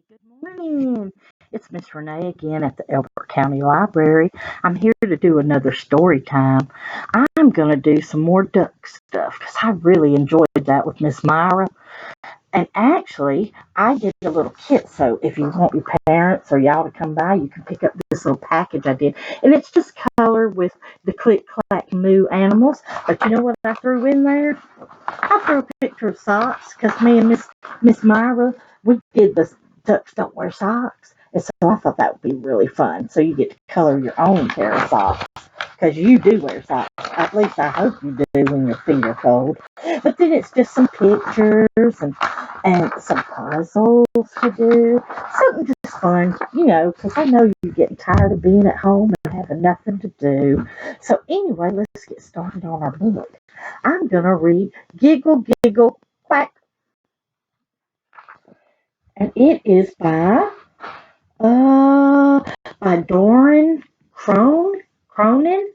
Good morning. It's Miss Rene again at the Elbert County Library. I'm here to do another story time. I'm going to do some more duck stuff because I really enjoyed that with Miss Myra. And actually, I did a little kit, so if you want your parents or y'all to come by, you can pick up this little package I did. And it's just colored with the click, clack, moo animals. But you know what I threw in there? I threw a picture of socks because me and Miss Myra, we did the ducks don't wear socks. And so I thought that would be really fun. So you get to color your own pair of socks because you do wear socks. At least I hope you do when your feet are cold. But then it's just some pictures and some puzzles to do. Something just fun, because I know you're getting tired of being at home and having nothing to do. So anyway, let's get started on our book. I'm going to read Giggle, Giggle, Quack. And it is by Doreen Cronin.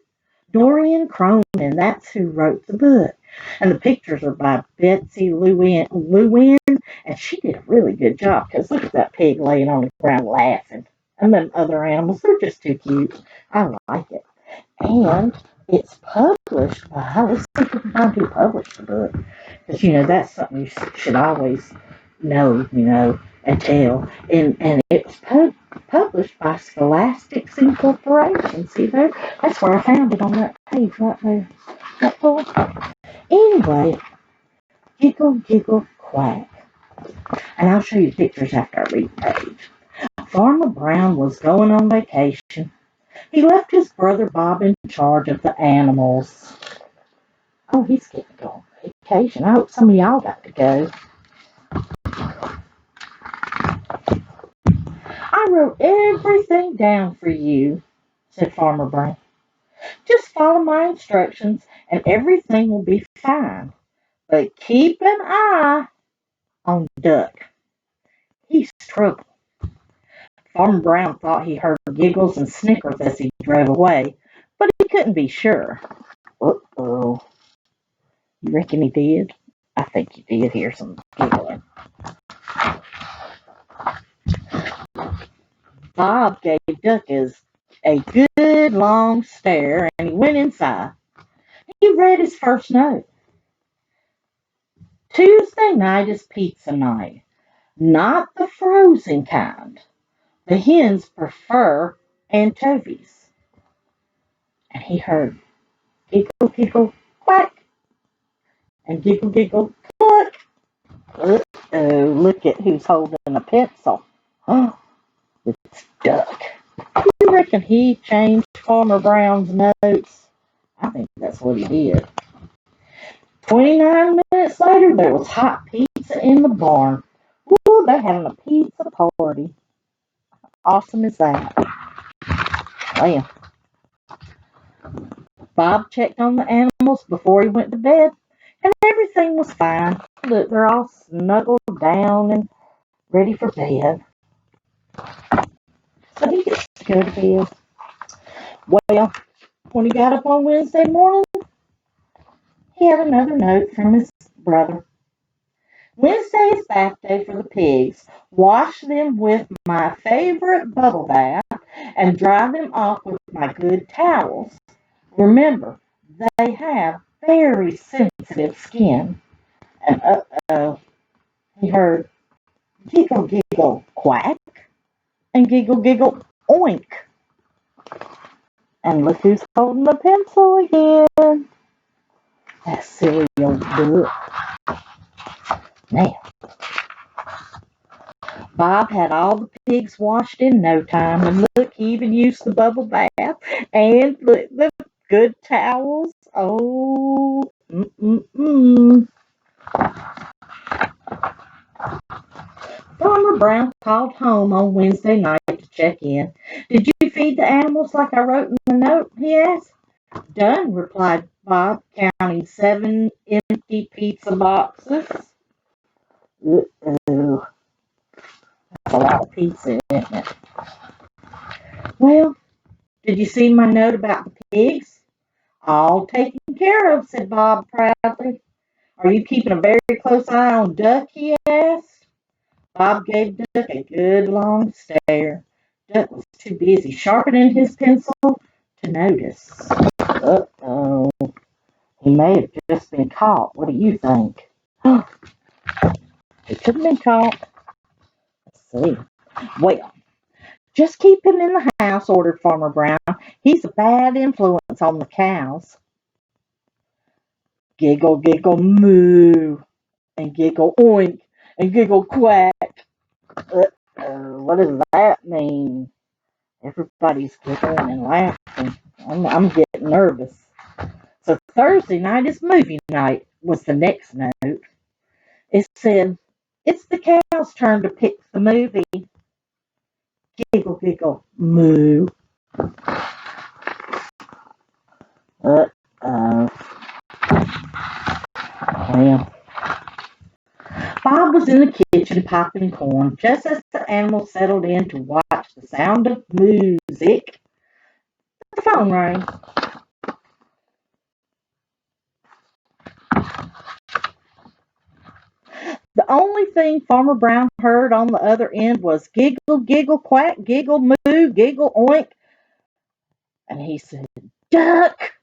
That's who wrote the book. And the pictures are by Betsy Lewin, and she did a really good job because look at that pig laying on the ground laughing. And then other animals, they're just too cute. I like it. And it's published by, let's see if we can find who published the book. Because, that's something you should always know, and tell. And it's published by Scholastics Incorporation. See there? That's where I found it on that page right there. That cool? Anyway, Giggle, Giggle, Quack. And I'll show you pictures after I read the page. Farmer Brown was going on vacation. He left his brother Bob in charge of the animals. Oh, he's getting to go on vacation. I hope some of y'all got to go. I wrote everything down for you, said Farmer Brown. Just follow my instructions and everything will be fine. But keep an eye on Duck. He's trouble. Farmer Brown thought he heard giggles and snickers as he drove away, but he couldn't be sure. Uh-oh. You reckon he did? I think he did hear some giggling. Bob gave Duck a good long stare and he went inside. He read his first note. Tuesday night is pizza night, not the frozen kind. The hens prefer anchovies. And he heard giggle, giggle, quack, and giggle, giggle, cluck. Uh-oh, look at who's holding a pencil. Oh, it's Duck. You reckon he changed Farmer Brown's notes? I think that's what he did. 29 minutes later, there was hot pizza in the barn. Ooh, they're having a pizza party. Awesome is that? Well, Bob checked on the animals before he went to bed, and everything was fine. Look, they're all snuggled down and ready for bed. So he gets to go to bed. Well, when he got up on Wednesday morning, he had another note from his brother. Wednesday is bath day for the pigs. Wash them with my favorite bubble bath and dry them off with my good towels. Remember, they have very sensitive skin. And uh-oh, he heard giggle, giggle, quack, and giggle, giggle, oink. And look who's holding the pencil again. That silly old book. Now, Bob had all the pigs washed in no time, and look, he even used the bubble bath and look, the good towels. Oh, Farmer Brown called home on Wednesday night to check in. Did you feed the animals like I wrote in the note? He asked. Done, replied Bob, counting 7 empty pizza boxes. Uh-oh. That's a lot of pizza, isn't it? Well, did you see my note about the pigs? All taken care of, said Bob proudly. Are you keeping a very close eye on Duck? He asked. Bob gave Duck a good long stare. Duck was too busy sharpening his pencil to notice. Uh-oh. He may have just been caught. What do you think? He could have been caught. Let's see. Well, just keep him in the house, ordered Farmer Brown. He's a bad influence on the cows. Giggle, giggle, moo, and giggle, oink, and giggle, quack. What does that mean? Everybody's giggling and laughing. I'm getting nervous. So Thursday night is movie night, was the next note. It said, it's the cow's turn to pick the movie. Giggle, giggle, moo. Uh-oh. Well, Bob was in the kitchen popping corn just as the animals settled in to watch the sound of music. The phone rang. The only thing Farmer Brown heard on the other end was giggle, giggle, quack, giggle, moo, giggle, oink. And he said, Duck!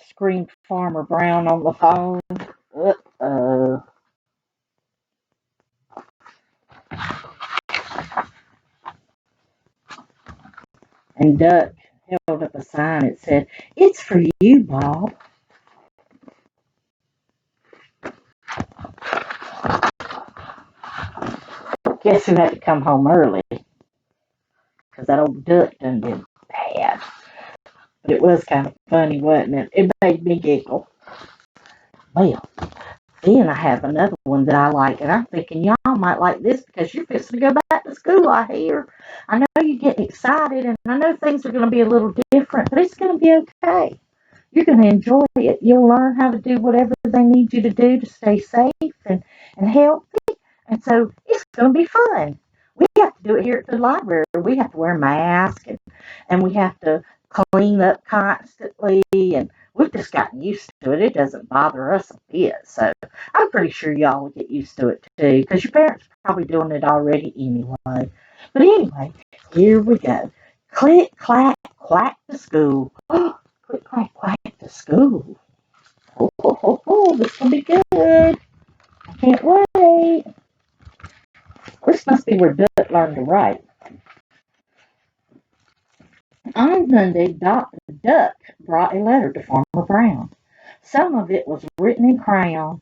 Screamed Farmer Brown on the phone. Uh-oh. And Duck held up a sign. It said, it's for you, Bob. Guess who had to come home early? Because that old duck done did bad. But it was kind of funny, wasn't it? It made me giggle. Well, then I have another one that I like, and I'm thinking y'all might like this because you're fixing to go back to school, I hear. I know you're getting excited, and I know things are going to be a little different, but it's going to be okay. You're going to enjoy it. You'll learn how to do whatever they need you to do to stay safe and healthy. And so it's going to be fun. We have to do it here at the library. We have to wear masks and we have to clean up constantly. And we've just gotten used to it. It doesn't bother us a bit. So I'm pretty sure y'all will get used to it too because your parents are probably doing it already anyway. But anyway, here we go. Click, clack, quack to school. Click, clack, quack to school. This will be good. I can't wait. This must be where Duck learned to write. On Monday, Dr. Duck brought a letter to Farmer Brown. Some of it was written in crayon.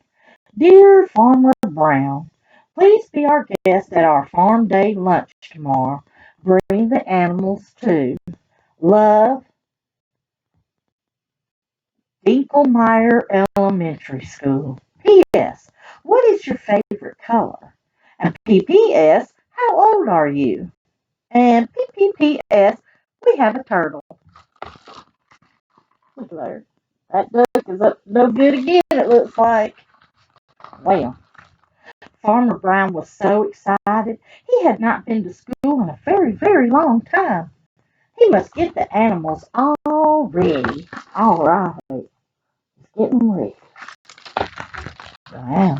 Dear Farmer Brown, please be our guest at our farm day lunch tomorrow. Bring the animals too. Love, Dinkelmeyer Elementary School. P.S. What is your favorite color? And P.P.S. How old are you? And P.P.P.S. We have a turtle. Look there. That duck is up to no good again, it looks like. Well, Farmer Brown was so excited. He had not been to school in a very, very long time. He must get the animals all ready. All right. Let's get them ready. Wow.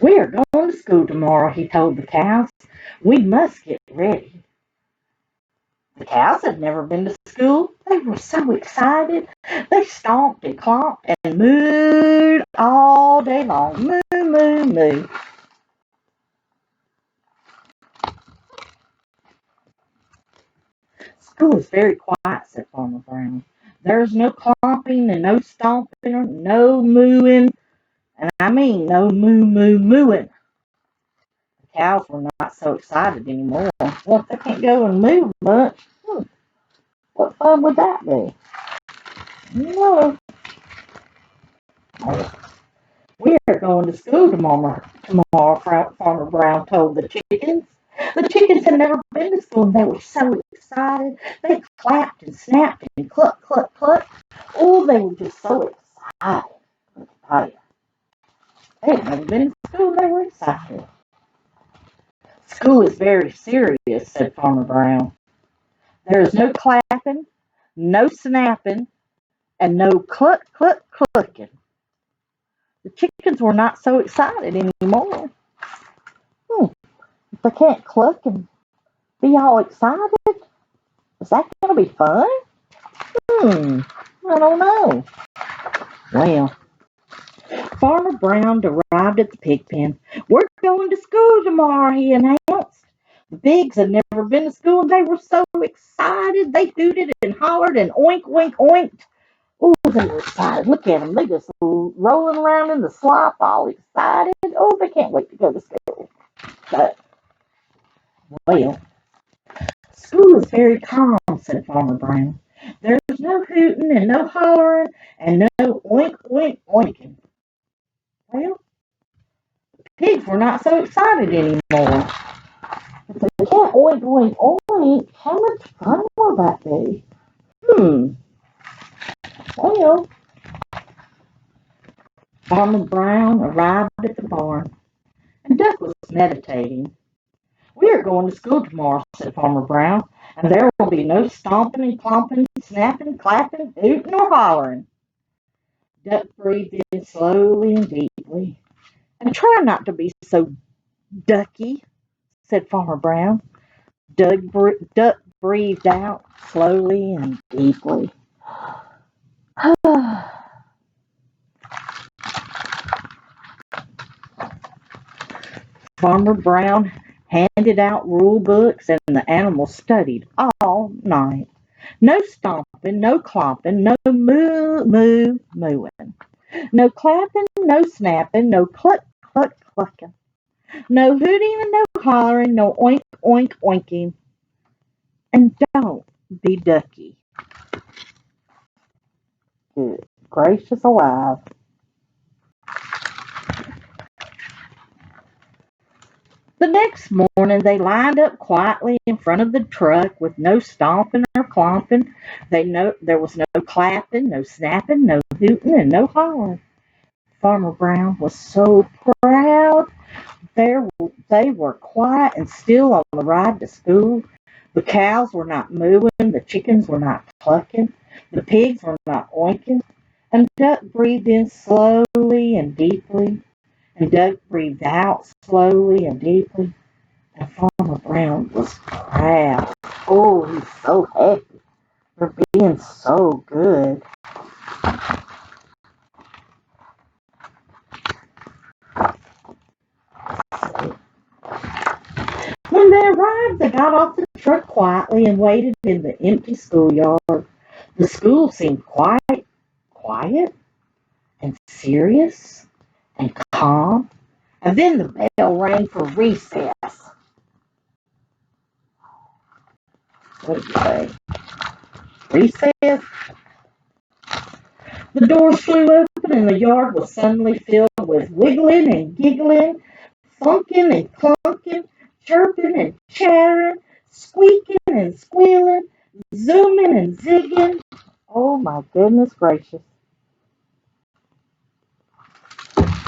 We are going to school tomorrow, he told the cows. We must get ready. The cows had never been to school. They were so excited. They stomped and clomped and mooed all day long. Moo, moo, moo. School is very quiet, said Farmer Brown. There's no clomping and no stomping or no mooing. And I mean no moo, moo, mooing. The cows were not so excited anymore. Well, if they can't go and moo much, what fun would that be? No. We are going to school tomorrow, Farmer Brown told the chickens. The chickens had never been to school and they were so excited. They clapped and snapped and cluck, cluck, cluck. Oh, they were just so excited. Oh, yeah. They had never been to school and they were excited. School is very serious, said Farmer Brown. There is no clapping, no snapping, and no cluck, cluck, clucking. The chickens were not so excited anymore. If they can't cluck and be all excited, is that going to be fun? I don't know. Well, Farmer Brown arrived at the pig pen. "We're going to school tomorrow," he announced. The pigs had never been to school, and they were so excited. They hooted and hollered and oink, oink, oinked. Oh, they were excited. Look at them. They just rolling around in the slop, all excited. Oh, they can't wait to go to school. But, well, school is very calm, said Farmer Brown. "There's no hooting and no hollering and no oink, oink, oinking." Well, pigs were not so excited anymore. If they can't oink, oink, oink, how much fun will that be? Well, Farmer Brown arrived at the barn, and Duck was meditating. "We are going to school tomorrow," said Farmer Brown, "and there will be no stomping and clomping, snapping, clapping, hooting, or hollering." Duck breathed in slowly and deeply. "And try not to be so ducky," said Farmer Brown. Duck breathed out slowly and deeply. Farmer Brown handed out rule books, and the animals studied all night. No stomping, no clomping, no mooing. No clapping, no snapping, no cluck, cluck, clucking. No hooting and no hollering, no oink, oink, oinking. And don't be ducky. Good gracious alive. The next morning they lined up quietly in front of the truck with no stomping or clomping. There was no clapping, no snapping, no hooting, and no hollering. Farmer Brown was so proud. They were quiet and still on the ride to school. The cows were not mooing, the chickens were not clucking, the pigs were not oinking, and Duck breathed in slowly and deeply, and Duck breathed out slowly and deeply, and Farmer Brown was proud. Oh, he's so happy for being so good. When they arrived, they got off the truck quietly and waited in the empty schoolyard. The school seemed quiet and serious and calm. And then the bell rang for recess. What did you say? Recess? The door flew open and the yard was suddenly filled with wiggling and giggling, funking and clunking, chirping and chattering, squeaking and squealing, zooming and zigging. Oh my goodness gracious.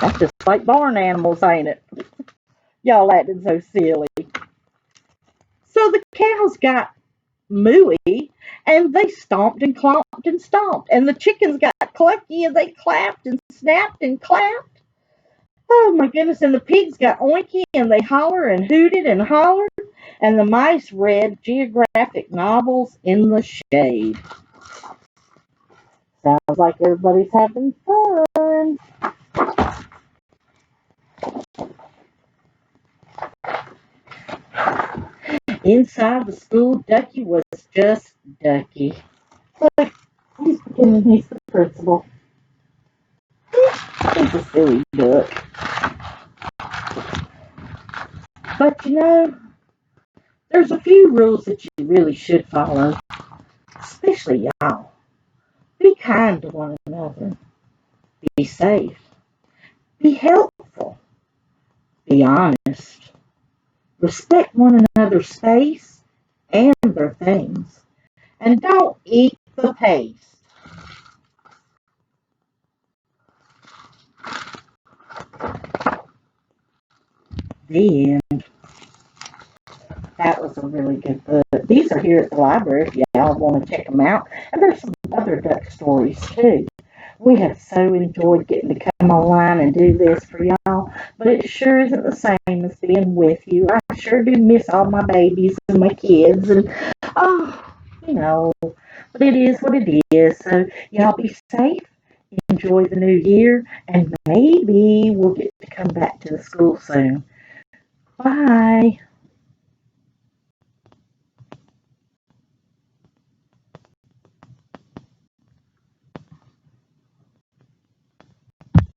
That's just like barn animals, ain't it? Y'all acting so silly. So the cows got mooey and they stomped and clomped and stomped. And the chickens got clucky and they clapped and snapped and clapped. Oh my goodness. And the pigs got oinky and they holler and hooted and hollered. And the mice read geographic novels in the shade. Sounds like everybody's having fun. Inside the school, Ducky was just Ducky. Look, he's pretending he's the principal. He's a silly duck. But you know, there's a few rules that you really should follow, especially y'all. Be kind to one another. Be safe. Be helpful. Be honest. Respect one another's space and their things. And don't eat the paste. The end. That was a really good book. These are here at the library if y'all want to check them out. And there's some other duck stories too. We have so enjoyed getting to come online and do this for y'all, but it sure isn't the same as being with you. I sure do miss all my babies and my kids, and oh, you know, but it is what it is. So y'all be safe, enjoy the new year, and maybe we'll get to come back to the school soon. Bye.